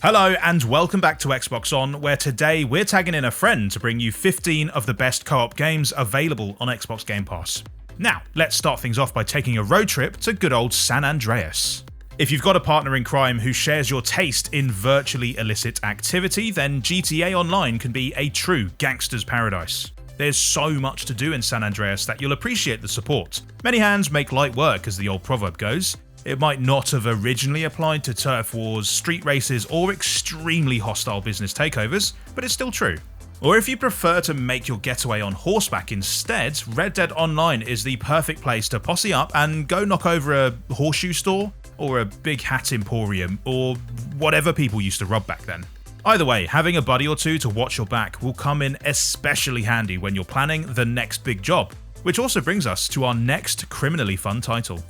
Hello and welcome back to Xbox On, where today we're tagging in a friend to bring you 15 of the best co-op games available on Xbox Game Pass. Now, let's start things off by taking a road trip to good old San Andreas. If you've got a partner in crime who shares your taste in virtually illicit activity, then GTA Online can be a true gangster's paradise. There's so much to do in San Andreas that you'll appreciate the support. Many hands make light work, as the old proverb goes. It might not have originally applied to turf wars, street races, or extremely hostile business takeovers, but it's still true. Or if you prefer to make your getaway on horseback instead, Red Dead Online is the perfect place to posse up and go knock over a horseshoe store, or a big hat emporium, or whatever people used to rub back then. Either way, having a buddy or two to watch your back will come in especially handy when you're planning the next big job, which also brings us to our next criminally fun title.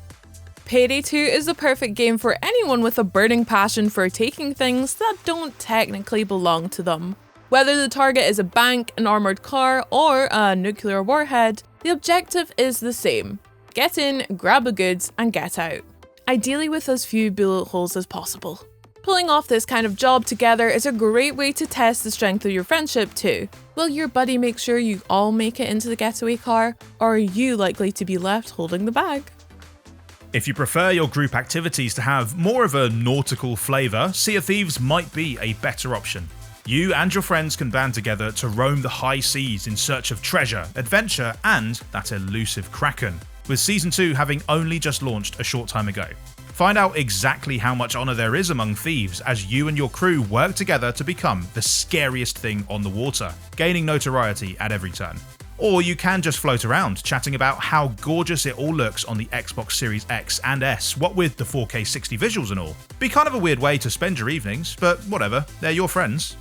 Payday 2 is the perfect game for anyone with a burning passion for taking things that don't technically belong to them. Whether the target is a bank, an armoured car, or a nuclear warhead, the objective is the same. Get in, grab the goods, and get out. Ideally with as few bullet holes as possible. Pulling off this kind of job together is a great way to test the strength of your friendship too. Will your buddy make sure you all make it into the getaway car, or are you likely to be left holding the bag? If you prefer your group activities to have more of a nautical flavour, Sea of Thieves might be a better option. You and your friends can band together to roam the high seas in search of treasure, adventure, and that elusive Kraken, with Season 2 having only just launched a short time ago. Find out exactly how much honour there is among thieves as you and your crew work together to become the scariest thing on the water, gaining notoriety at every turn. Or you can just float around, chatting about how gorgeous it all looks on the Xbox Series X and S, what with the 4K 60 visuals and all. Be kind of a weird way to spend your evenings, but whatever, they're your friends.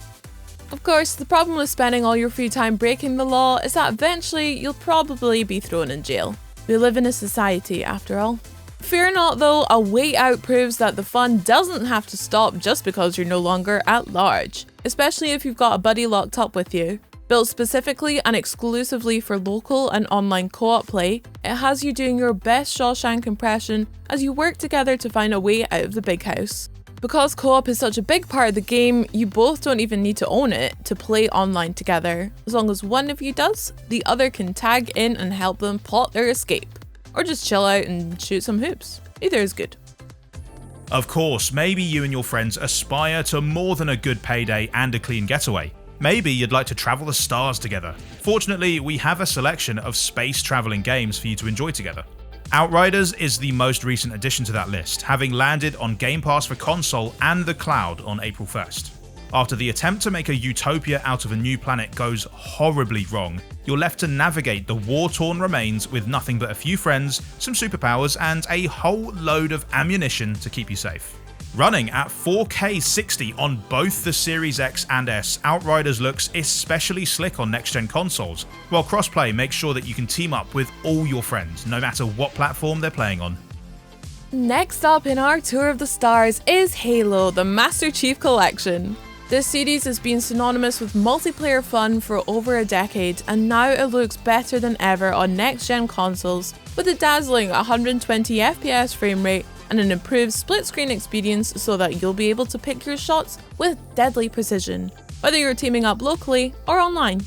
Of course, the problem with spending all your free time breaking the law is that eventually you'll probably be thrown in jail. We live in a society, after all. Fear not though, a way out proves that the fun doesn't have to stop just because you're no longer at large, especially if you've got a buddy locked up with you. Built specifically and exclusively for local and online co-op play, it has you doing your best Shawshank impression as you work together to find a way out of the big house. Because co-op is such a big part of the game, you both don't even need to own it to play online together. As long as one of you does, the other can tag in and help them plot their escape. Or just chill out and shoot some hoops. Either is good. Of course, maybe you and your friends aspire to more than a good payday and a clean getaway. Maybe you'd like to travel the stars together. Fortunately, we have a selection of space traveling games for you to enjoy together. Outriders is the most recent addition to that list, having landed on Game Pass for console and the cloud on April 1st. After the attempt to make a utopia out of a new planet goes horribly wrong, you're left to navigate the war-torn remains with nothing but a few friends, some superpowers, and a whole load of ammunition to keep you safe. Running at 4K 60 on both the Series X and S, Outriders looks especially slick on next-gen consoles, while crossplay makes sure that you can team up with all your friends, no matter what platform they're playing on. Next up in our tour of the stars is Halo, the Master Chief Collection. This series has been synonymous with multiplayer fun for over a decade, and now it looks better than ever on next-gen consoles with a dazzling 120 FPS frame rate and an improved split-screen experience so that you'll be able to pick your shots with deadly precision, whether you're teaming up locally or online.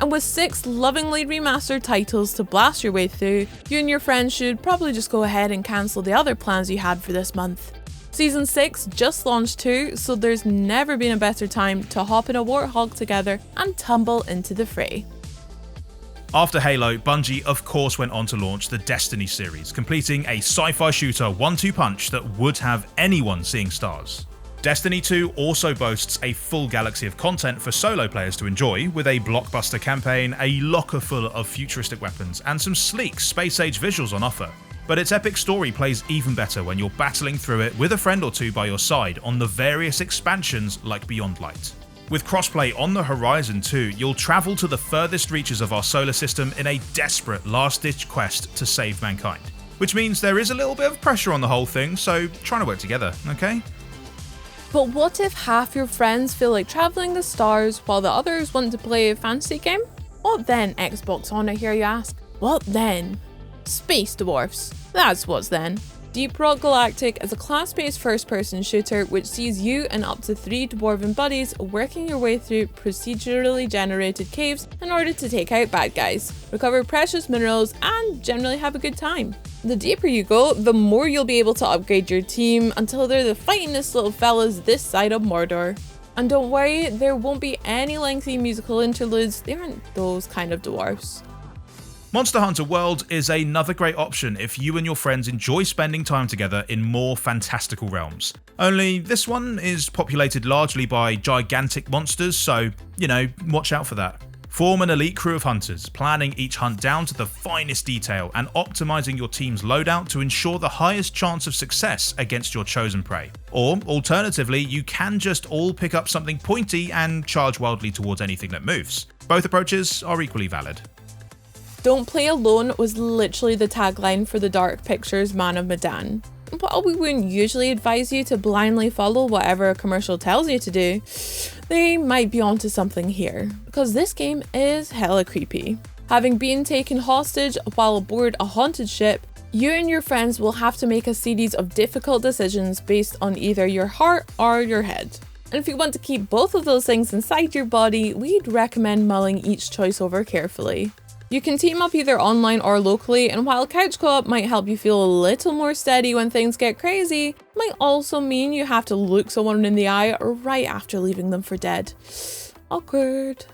And with 6 lovingly remastered titles to blast your way through, you and your friends should probably just go ahead and cancel the other plans you had for this month. Season 6 just launched too, so there's never been a better time to hop in a warthog together and tumble into the fray. After Halo, Bungie of course went on to launch the Destiny series, completing a sci-fi shooter 1-2 punch that would have anyone seeing stars. Destiny 2 also boasts a full galaxy of content for solo players to enjoy, with a blockbuster campaign, a locker full of futuristic weapons, and some sleek space-age visuals on offer. But its epic story plays even better when you're battling through it with a friend or two by your side on the various expansions like Beyond Light. With crossplay on the horizon too, you'll travel to the furthest reaches of our solar system in a desperate last-ditch quest to save mankind. Which means there is a little bit of pressure on the whole thing, so trying to work together, okay? But what if half your friends feel like travelling the stars while the others want to play a fantasy game? What then, Xbox On, I hear you ask? What then? Space dwarfs. That's what's then. Deep Rock Galactic is a class-based first-person shooter which sees you and up to 3 dwarven buddies working your way through procedurally generated caves in order to take out bad guys, recover precious minerals, and generally have a good time. The deeper you go, the more you'll be able to upgrade your team until they're the fightingest little fellas this side of Mordor. And don't worry, there won't be any lengthy musical interludes, they aren't those kind of dwarfs. Monster Hunter World is another great option if you and your friends enjoy spending time together in more fantastical realms. Only this one is populated largely by gigantic monsters, so, watch out for that. Form an elite crew of hunters, planning each hunt down to the finest detail and optimizing your team's loadout to ensure the highest chance of success against your chosen prey. Or, alternatively, you can just all pick up something pointy and charge wildly towards anything that moves. Both approaches are equally valid. Don't play alone was literally the tagline for the Dark Pictures Man of Medan. While we wouldn't usually advise you to blindly follow whatever a commercial tells you to do, they might be onto something here, because this game is hella creepy. Having been taken hostage while aboard a haunted ship, you and your friends will have to make a series of difficult decisions based on either your heart or your head. And if you want to keep both of those things inside your body, we'd recommend mulling each choice over carefully. You can team up either online or locally, and while couch co-op might help you feel a little more steady when things get crazy, it might also mean you have to look someone in the eye right after leaving them for dead. Awkward.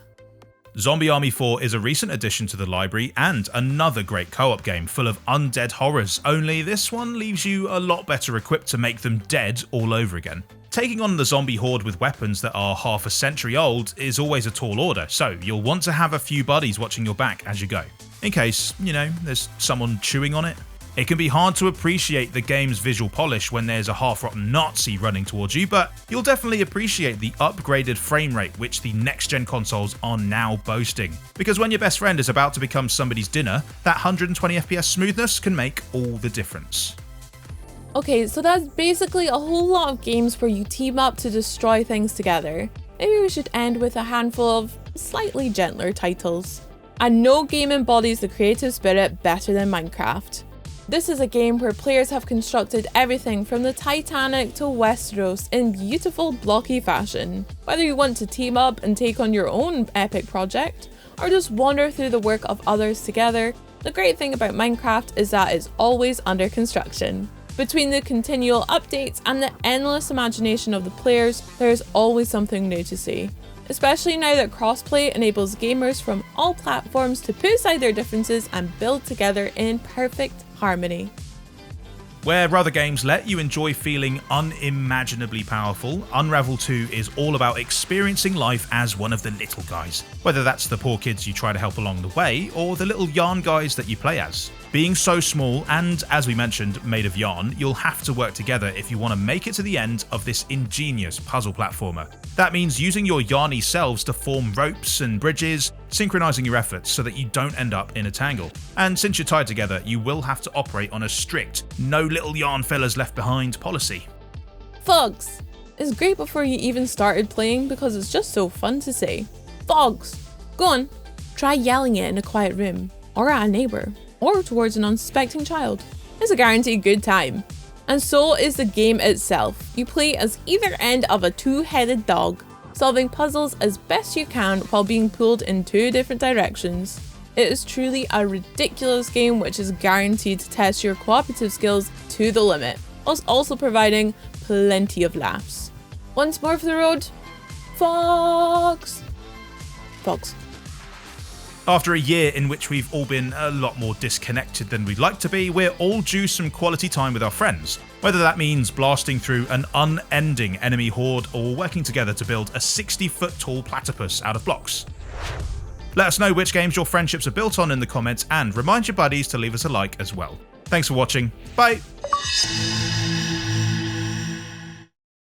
Zombie Army 4 is a recent addition to the library and another great co-op game full of undead horrors, only this one leaves you a lot better equipped to make them dead all over again. Taking on the zombie horde with weapons that are half a century old is always a tall order, so you'll want to have a few buddies watching your back as you go, in case, there's someone chewing on it. It can be hard to appreciate the game's visual polish when there's a half-rotten Nazi running towards you, but you'll definitely appreciate the upgraded frame rate which the next-gen consoles are now boasting. Because when your best friend is about to become somebody's dinner, that 120 FPS smoothness can make all the difference. Okay, so that's basically a whole lot of games where you team up to destroy things together. Maybe we should end with a handful of slightly gentler titles. And no game embodies the creative spirit better than Minecraft. This is a game where players have constructed everything from the Titanic to Westeros in beautiful blocky fashion. Whether you want to team up and take on your own epic project, or just wander through the work of others together, the great thing about Minecraft is that it's always under construction. Between the continual updates and the endless imagination of the players, there is always something new to see. Especially now that crossplay enables gamers from all platforms to put aside their differences and build together in perfect harmony. Where other games let you enjoy feeling unimaginably powerful, Unravel 2 is all about experiencing life as one of the little guys. Whether that's the poor kids you try to help along the way, or the little yarn guys that you play as. Being so small and, as we mentioned, made of yarn, you'll have to work together if you want to make it to the end of this ingenious puzzle platformer. That means using your yarny selves to form ropes and bridges, synchronizing your efforts so that you don't end up in a tangle. And since you're tied together, you will have to operate on a strict, no little yarn fellas left behind policy. Phogs is great before you even started playing because it's just so fun to say. Phogs! Go on, try yelling it in a quiet room, or at a neighbour, or towards an unsuspecting child. It's a guaranteed good time. And so is the game itself. You play as either end of a two-headed dog, solving puzzles as best you can while being pulled in two different directions. It is truly a ridiculous game which is guaranteed to test your cooperative skills to the limit, whilst also providing plenty of laughs. Once more for the road, Phogs! Phogs. After a year in which we've all been a lot more disconnected than we'd like to be, we're all due some quality time with our friends. Whether that means blasting through an unending enemy horde or working together to build a 60-foot tall platypus out of blocks. Let us know which games your friendships are built on in the comments, and remind your buddies to leave us a like as well. Thanks for watching, bye!